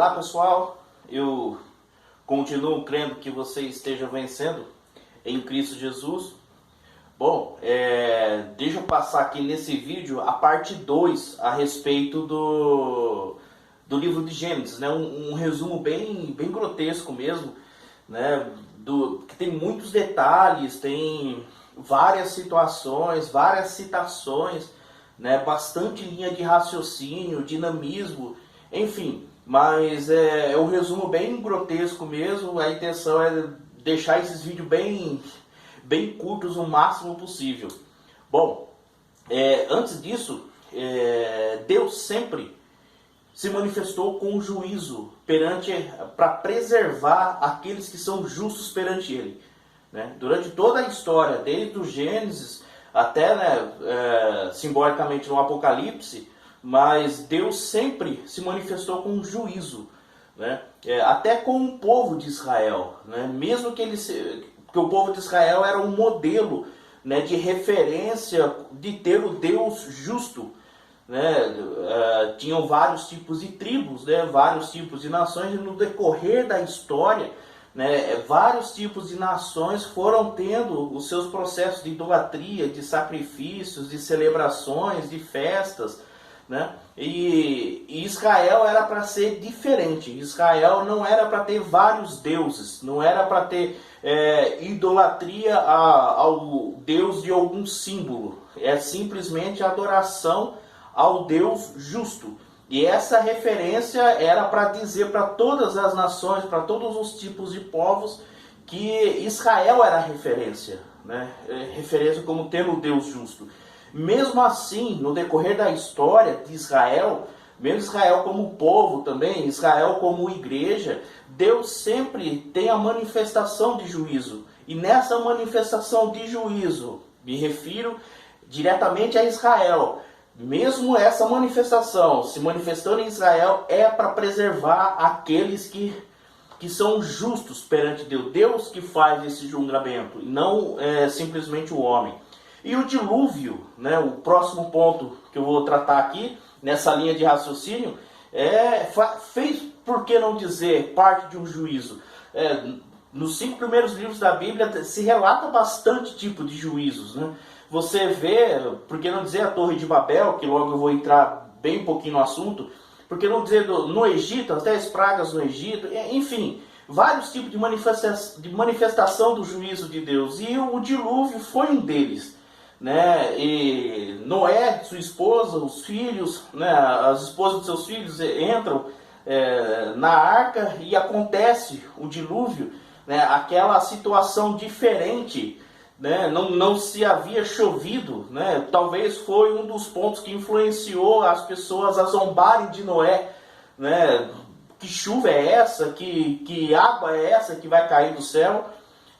Olá pessoal, eu continuo crendo que você esteja vencendo em Cristo Jesus. Bom, deixa eu passar aqui nesse vídeo a parte 2 a respeito do livro de Gênesis, né? Um resumo bem grotesco mesmo, né? Que tem muitos detalhes, tem várias situações, várias citações, né? Bastante linha de raciocínio, dinamismo, enfim. Mas é um resumo bem grotesco mesmo. A intenção é deixar esses vídeos bem curtos o máximo possível. Bom, antes disso, Deus sempre se manifestou com juízo para preservar aqueles que são justos perante Ele, né? Durante toda a história, desde o Gênesis até, simbolicamente no Apocalipse, mas Deus sempre se manifestou com juízo, né? Até com o povo de Israel, né? Mesmo que porque o povo de Israel era um modelo, né, de referência de ter o Deus justo, né? Tinham vários tipos de tribos, né, vários tipos de nações, e no decorrer da história, né, vários tipos de nações foram tendo os seus processos de idolatria, de sacrifícios, de celebrações, de festas, né? E Israel era para ser diferente. Israel não era para ter vários deuses, não era para ter idolatria ao Deus de algum símbolo. É simplesmente adoração ao Deus justo. E essa referência era para dizer para todas as nações, para todos os tipos de povos, que Israel era a referência, né? Referência como tendo o Deus justo. Mesmo assim, no decorrer da história de Israel, mesmo Israel como povo também, Israel como igreja, Deus sempre tem a manifestação de juízo. E nessa manifestação de juízo, me refiro diretamente a Israel. Mesmo essa manifestação, se manifestando em Israel, é para preservar aqueles que são justos perante Deus. Deus que faz esse julgamento, e não simplesmente o homem. E o dilúvio, né, o próximo ponto que eu vou tratar aqui, nessa linha de raciocínio, fez, por que não dizer, parte de um juízo. Nos 5 primeiros livros da Bíblia se relata bastante tipo de juízos, né? Você vê, por que não dizer a Torre de Babel, que logo eu vou entrar bem um pouquinho no assunto, por que não dizer no Egito, até as pragas no Egito, enfim, vários tipos de manifestação do juízo de Deus, e o dilúvio foi um deles, né? E Noé, sua esposa, os filhos, né, as esposas de seus filhos entram na arca e acontece o dilúvio, né? Aquela situação diferente, né? Não se havia chovido, né? Talvez foi um dos pontos que influenciou as pessoas a zombarem de Noé, né? Que chuva é essa? Que água é essa que vai cair do céu?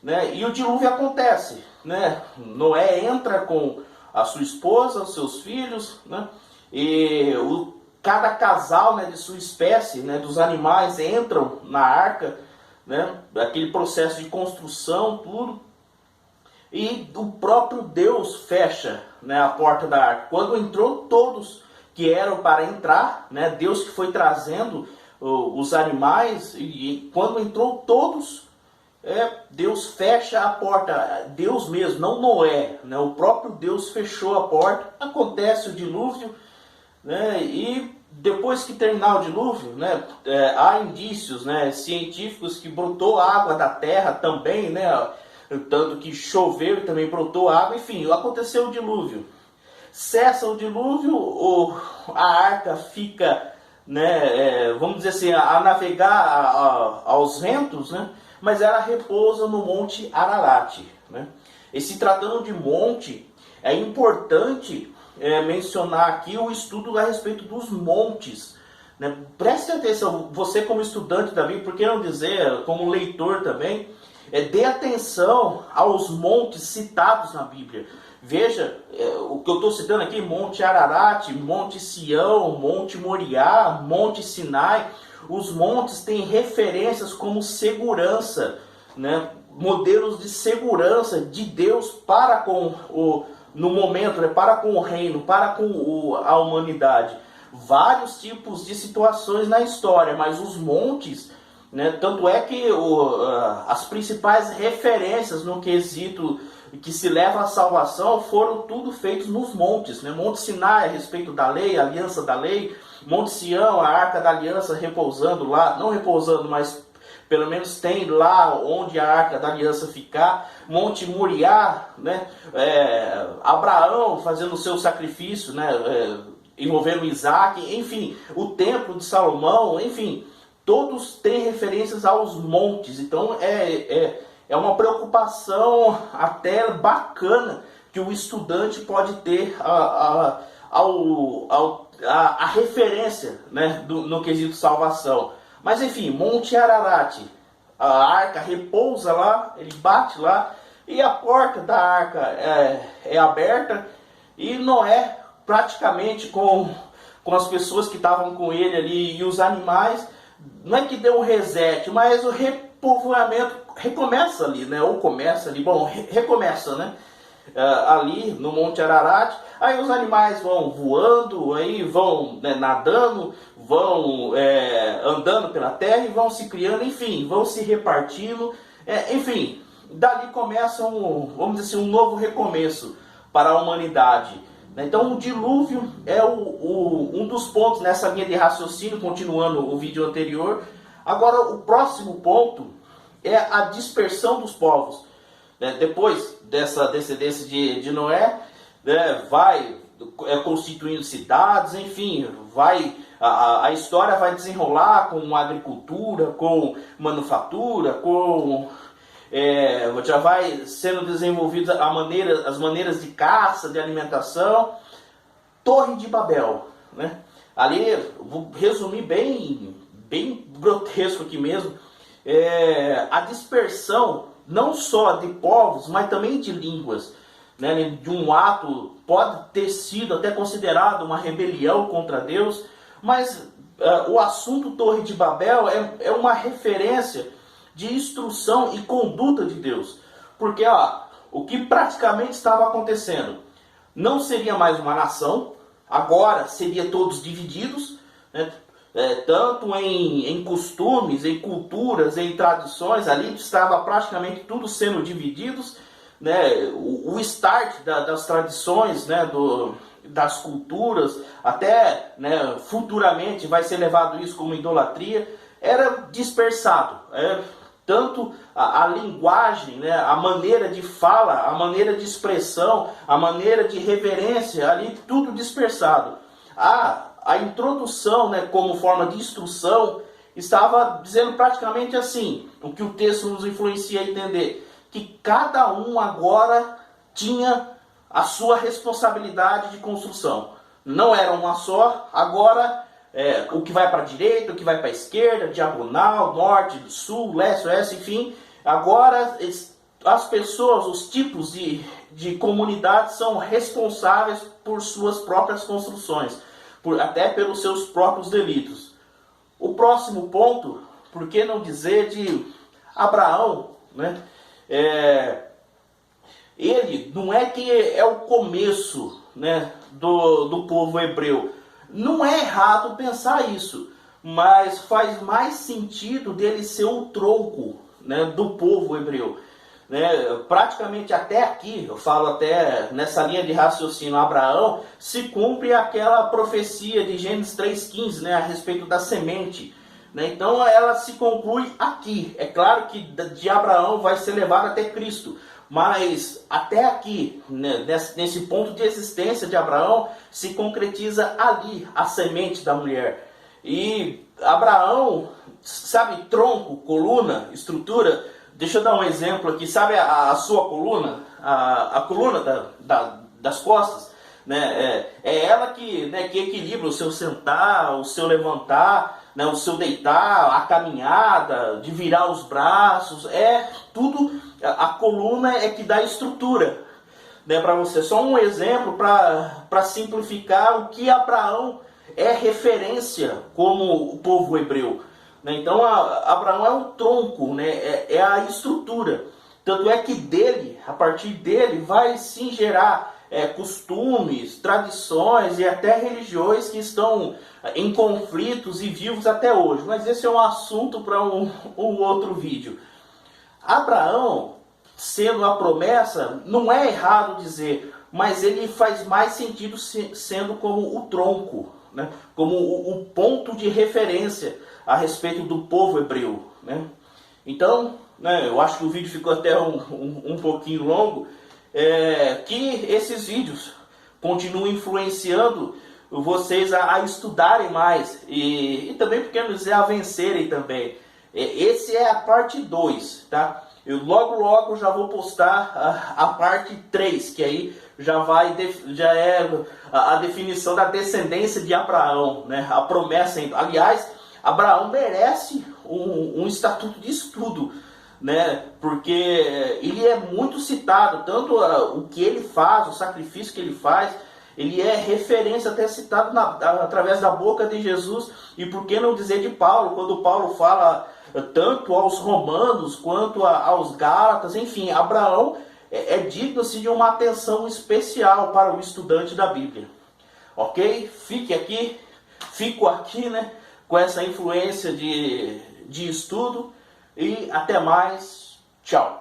Né? E o dilúvio acontece, né? Noé entra com a sua esposa, os seus filhos, né? E cada casal, né, de sua espécie, né, dos animais entram na arca, né? Aquele processo de construção, tudo. E o próprio Deus fecha, né, a porta da arca. Quando entrou todos que eram para entrar, né, Deus que foi trazendo os animais, e quando entrou todos, Deus fecha a porta. Deus mesmo, não Noé, né, o próprio Deus fechou a porta. Acontece o dilúvio, né, e depois que terminar o dilúvio, né, há indícios, né, científicos que brotou água da terra também, né, tanto que choveu e também brotou água. Enfim, aconteceu o dilúvio. Cessa o dilúvio, a arca fica, né, vamos dizer assim, a navegar aos ventos, né, mas ela repousa no Monte Ararat, né. E se tratando de monte, é importante mencionar aqui o estudo a respeito dos montes, né. Preste atenção, você como estudante da Bíblia, por que não dizer como leitor também, dê atenção aos montes citados na Bíblia. Veja, o que eu estou citando aqui: Monte Ararat, Monte Sião, Monte Moriá, Monte Sinai. Os montes têm referências como segurança, né? Modelos de segurança de Deus para com no momento, né? Para com o reino, para com a humanidade. vários tipos de situações na história, mas os montes, né, tanto é que as principais referências no quesito que se leva à salvação foram tudo feitos nos montes, né? Monte Sinai a respeito da lei, a aliança da lei, Monte Sião, a arca da aliança repousando lá, não repousando, mas pelo menos tem lá onde a arca da aliança ficar, Monte Moriá, né? Abraão fazendo o seu sacrifício, né? Envolvendo Isaac, enfim, o templo de Salomão, enfim, todos têm referências aos montes. Então é uma preocupação até bacana que o estudante pode ter a referência, né, no quesito salvação. Mas enfim, Monte Ararat, a arca repousa lá, ele bate lá, e a porta da arca é aberta, e Noé, praticamente com as pessoas que estavam com ele ali e os animais, não é que deu um reset, mas o repovoamento recomeça ali, né? Ou começa ali, bom, recomeça, né? Ali no Monte Ararat, aí os animais vão voando, aí vão, né, nadando, vão andando pela terra e vão se criando, enfim, vão se repartindo, enfim, dali começa vamos dizer assim, um novo recomeço para a humanidade. Então o dilúvio é um dos pontos nessa linha de raciocínio, continuando o vídeo anterior. Agora o próximo ponto é a dispersão dos povos. Depois dessa descendência de Noé, vai constituindo cidades, enfim, a história vai desenrolar com agricultura, com manufatura, já vai sendo desenvolvidas as maneiras de caça, de alimentação. Torre de Babel, né? Ali, vou resumir bem grotesco aqui mesmo, a dispersão não só de povos, mas também de línguas, né? De um ato, pode ter sido até considerado uma rebelião contra Deus, mas o assunto Torre de Babel é uma referência de instrução e conduta de Deus. Porque o que praticamente estava acontecendo, não seria mais uma nação, agora seria todos divididos, né? Tanto em costumes, em culturas, em tradições, ali estava praticamente tudo sendo divididos, né? O start das tradições, né? Das culturas, até, né, futuramente vai ser levado isso como idolatria, era dispersado. Tanto a linguagem, né, a maneira de fala, a maneira de expressão, a maneira de reverência, ali tudo dispersado. A introdução, né, como forma de instrução, estava dizendo praticamente assim, o que o texto nos influencia a entender, que cada um agora tinha a sua responsabilidade de construção. Não era uma só, agora o que vai para a direita, o que vai para a esquerda, diagonal, norte, sul, leste, oeste, enfim. Agora as pessoas, os tipos de comunidade são responsáveis por suas próprias construções, até pelos seus próprios delitos. O próximo ponto, por que não dizer de Abraão, né? Ele não é que é o começo, né, do povo hebreu. Não é errado pensar isso, mas faz mais sentido dele ser o tronco, né, do povo hebreu. Né? Praticamente até aqui, eu falo até nessa linha de raciocínio, Abraão, se cumpre aquela profecia de Gênesis 3,15, né, a respeito da semente. Né? Então ela se conclui aqui. É claro que de Abraão vai ser levado até Cristo. Mas até aqui, né, nesse ponto de existência de Abraão, se concretiza ali a semente da mulher. E Abraão, sabe, tronco, coluna, estrutura. Deixa eu dar um exemplo aqui. Sabe a sua coluna? A coluna das costas? Né? É ela que equilibra o seu sentar, o seu levantar, né, o seu deitar, a caminhada, de virar os braços. Tudo. A coluna é que dá estrutura, né, para você. Só um exemplo para simplificar o que Abraão é referência como o povo hebreu. Né? Então Abraão é um tronco, né, é a estrutura. Tanto é que a partir dele vai se gerar costumes, tradições e até religiões que estão em conflitos e vivos até hoje. Mas esse é um assunto para um outro vídeo. Abraão, sendo a promessa, não é errado dizer, mas ele faz mais sentido sendo como o tronco, né? Como o ponto de referência a respeito do povo hebreu, né? Então, né, eu acho que o vídeo ficou até um pouquinho longo, que esses vídeos continuem influenciando vocês a estudarem mais e também, por que não dizer, a vencerem também. Esse é a parte 2, tá? Eu logo já vou postar a parte 3, que aí já é a definição da descendência de Abraão, né? A promessa. Aliás, Abraão merece um estatuto de estudo, né? Porque ele é muito citado, tanto o que ele faz, o sacrifício que ele faz, ele é referência até citado através da boca de Jesus, e por que não dizer de Paulo, quando Paulo fala tanto aos romanos quanto aos gálatas, enfim, Abraão é digno assim, de uma atenção especial para o estudante da Bíblia. Ok? Fico aqui, né, com essa influência de estudo, e até mais, tchau!